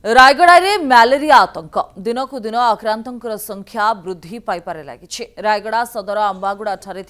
Rayagada malaria आतंक दिन को दिन आक्रांतर संख्या वृद्धि पाइबारे लगी। रायगड़ा सदर अंबागुड़ा ठारे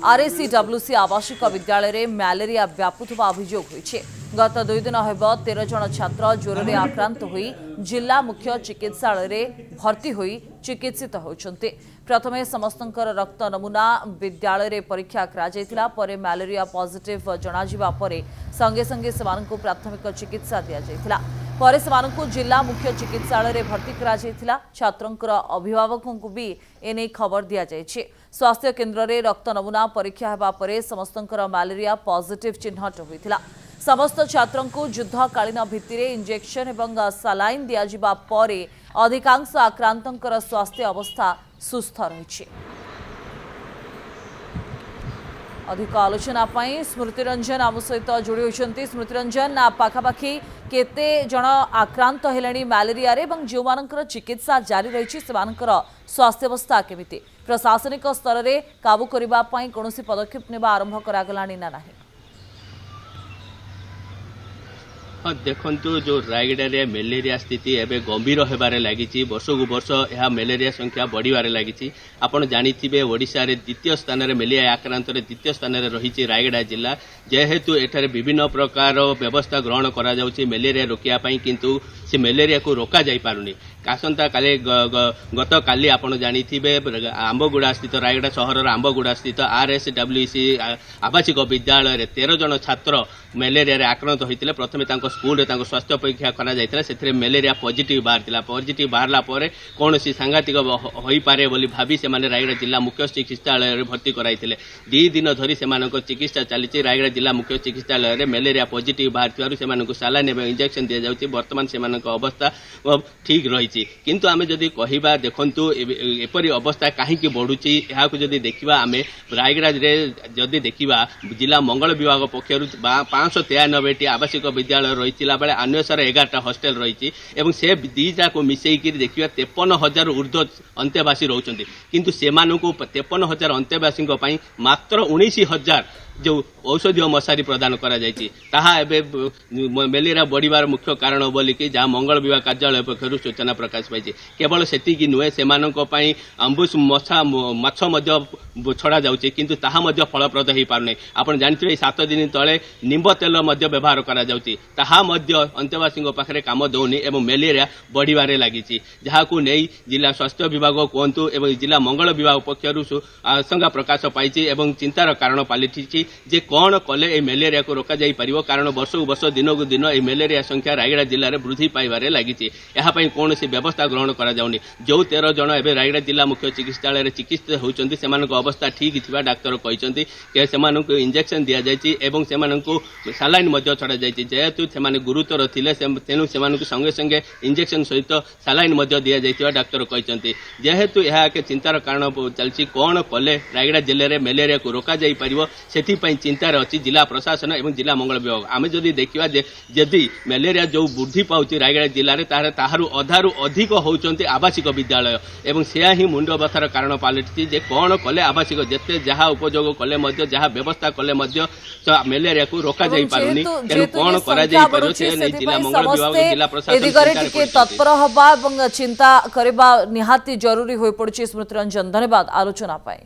आरएसीडब्ल्यूसी आवासिक विद्यालय में मैलेरिया व्यापुवा अभियोग होइछे। गत 2 दिन हेब 13 जन छात्र ज्वर में आक्रांत होई जिला मुख्य चिकित्सालय भर्ती होई चिकित्सित होउछन्ते। प्रथमे समस्तंकर रक्त नमूना विद्यालय रे परीक्षा करा परे मैलेरिया पॉजिटिव जणाजिबा परे संगे संगे सेमानकु प्राथमिक चिकित्सा दिया जायतिला। परे सेमानकु जिला मुख्य चिकित्सालय रे भर्ती करा जायतिला। छात्रंकर अभिभावकों को भी एने खबर दिया जायछि। स्वास्थ्य केन्द्र रे रक्त नमूना परीक्षा हेबा परे समस्तंकर मैलेरिया पॉजिटिव चिन्हट होइतिला। समस्त छात्रों को युद्धकालीन भित्ति इंजेक्शन एवं सालाइन दियाजिबा परे अधिकांश आक्रांतंकर स्वास्थ्य अवस्था सुस्थ रही। अधिक आलोचना स्मृति रंजन आम सहित जोड़ी होती। स्मृति रंजन पाखापाखि केते जन आक्रांत हेलेनी मैलेरिया रे एवं जो मानकर चिकित्सा जारी रही स्वास्थ्य अवस्था केमिति प्रशासनिक स्तर में काबू करने कौन पदक्षेप नेबा आरंभ करागलानी ना नहीं? हाँ देखु जो रायगड़ा मेलेरिया स्थिति एवं गंभीर होबार लगी। वर्ष को वर्ष यह मेलेरिया संख्या बढ़िबार लगी। आपड़ जानिथिबे ओडिशा रे द्वितीय स्थान में मेलेरिया आक्रांत द्वितीय स्थान में रही रायगड़ा जिला। जेहेतु एठारे विभिन्न प्रकार व्यवस्था ग्रहण करा जाउछि मेलेरिया रोकिया पई, किंतु से मेलेरिया को रोका जाई पारुनी। आसंता काले गत काली आपड़ जानिथिबे आंबगुड़ा स्थित रायगड़ा सहर आंबगुड़ा स्थित आरएसडब्ल्यूसी आवासिक विद्यालय रे 13 जन छात्र मेलेरिया रे आक्रांत होइतिले। प्रथमे तांको स्कूल रे तांको स्वास्थ्य परीक्षा करा जायतिला। सेथिरे मेलेरिया पॉजिटिव बाहरतिला। पॉजिटिव बाहरला परे कोनोसी सांघातिक होई पारे बोली भाबी से माने रायगड़ा जिला मुख्य चिकित्सालय रे भर्ती कराइतिले। 2 दिन धरी सेमानक चिकित्सा चलीछि। रायगड़ा जिला मुख्य चिकित्सालय रे मेलेरिया पॉजिटिव बाहरतिबारु सेमानक सालाइन एवं इंजेक्शन दिया जाउछि। वर्तमान सेमानक अवस्था ठीक रही। किंतु आमे जदि कहिबा देखंतु एपरि अवस्था काहेकि बढ़ुछि एहाकु जदि देखिबा आमे रायगड़ा रे जदि देखिबा जिला मंगल विभाग पक्षरु 593 टी आवासिक विद्यालय रहितिला बेले अन्यसर 11टा हॉस्टल रही एवं से दीटा को मिसेइकि देखिबा 53,000 ऊर्ध्व अंतेवासी रहउछन्ति। किंतु सेमानकु 53,000 अंतेवासी पई मात्र 19,000 जो औषधीय मशारी प्रदान करा जायछि। ताहा एबे मेलेरिया बढ़िबार मुख्य कारण बोलिकी जहाँ मंगल विभाग कार्यालय पक्षरु सूचना प्रकाश पाइछि। केवल सेतिकी नुहे सेमानक पई अम्बुस मछा माछ मध्य छड़ा जाउछि, किंतु ताहा मध्य फलप्रद हेइ पारनै। आपण जानिथिबे 7 दिन तळे निंब तेल मध्य व्यवहार करा जाउछि, ताहा मध्य अंतेवासी पाखरे काम दौनी एवं मेलेरिया बढ़िबारे लागिछि। जहाकू नै जिला स्वास्थ्य विभाग कोंतु एवं जिला मंगल विभाग पक्षरु आशंका प्रकाश पाइछि एवं चिंतार कारण पालिछि जे कौन कले ए मेलेरिया को रोका जाई परिबो। कारण वर्ष को वर्ष दिन को दिन ए मेलेरिया संख्या रायगड़ा जिले में वृद्धि पाइबारे लगी। यहाँ कौन व्यवस्था ग्रहण करा जाउनी। जो 13 जन एवं रायगड़ा जिला मुख्य चिकित्सालय चिकित्सित होउछन्ति सेमानक अवस्था ठीक थिबा डाक्टर कहिसन्ति के सेमानक इंजेक्शन दिया जायछि एवं सेमानक सालाइन मध्य छड़ा जायछि। जेहेतु सेमाने गुरुतर थिले तेनु सेमानक संगे संगे इंजेक्शन सहित सालाइन मध्य दिया जायतिबा डाक्टर कहिसन्ति। जेहेतु यह के चिंतार कारण चलछि कौन कले रायगड़ा जिले में मेलेरिया को रोका जाई परिबो सेति चिंतार अच्छी जिला प्रशासन और जिला मंगल विभाग। आम जदि देखा जदि मेलेरिया जो वृद्धि पाँच रायगड़ा जिले में ताहारू अधारू अधिक होती आवासिक विद्यालय एवं से ही मुंड बथार कारण पलटि जे कौन कले आवासिक जिते जहाँ उपयोग कले जहाँ व्यवस्था कले मेलेरिया को रोका जाई पारुनी। तेणु कौन करा जाई पारो से जिला मंगल विभाग जिला प्रशासन तत्पर हवा चिंता करबा निहाती जरूरी हो पड़ी। स्मृति रंजन धन्यवाद आलोचना पाए।